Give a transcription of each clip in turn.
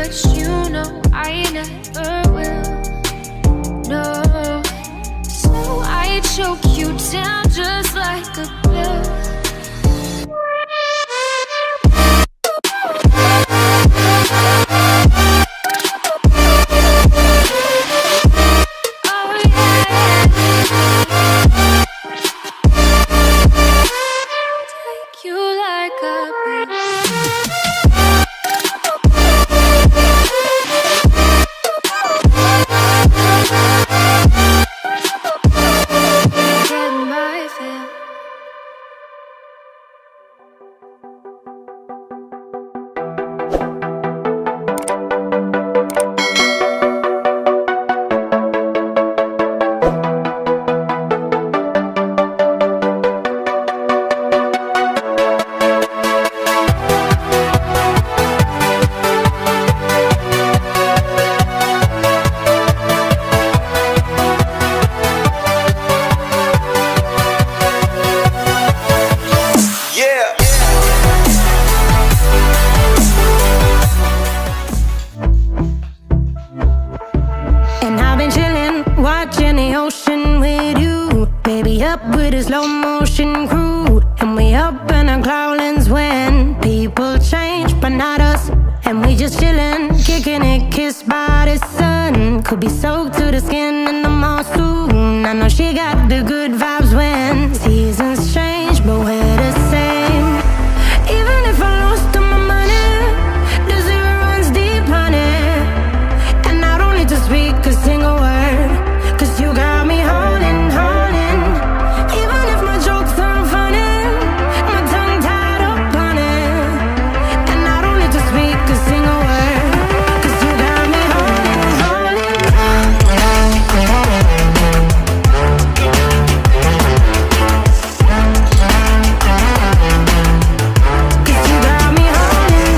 but you know I never will. No, so I choke you down just like a pill. Watching the ocean with you, baby, up with a slow motion crew. And we up in our cloudlands when people change, but not us. And we just chillin', kicking it, kissed by the sun. Could be soaked to the skin in the mall soon. I know she got the good vibes when seasons change, but we're the same. Even if I lost all my money, the zero runs deep, honey. And I don't need to speak a single word, 'cause you got me holding, holding. Even if my jokes aren't funny, my tongue tied up on it. And I don't need to speak a single word, 'cause you got me holding, holding. 'Cause you got me holding,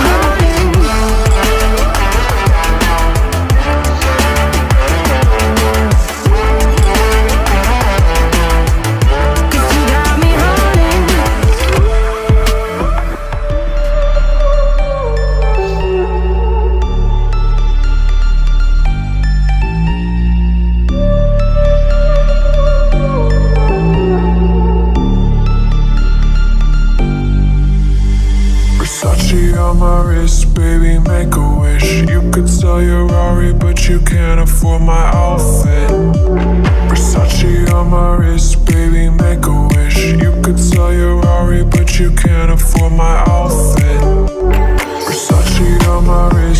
Versace on my wrist, baby, make a wish. You could sell your Rari, but you can't afford my outfit. Versace on my wrist, baby, make a wish. You could sell your Rari, but you can't afford my outfit. Versace on my wrist.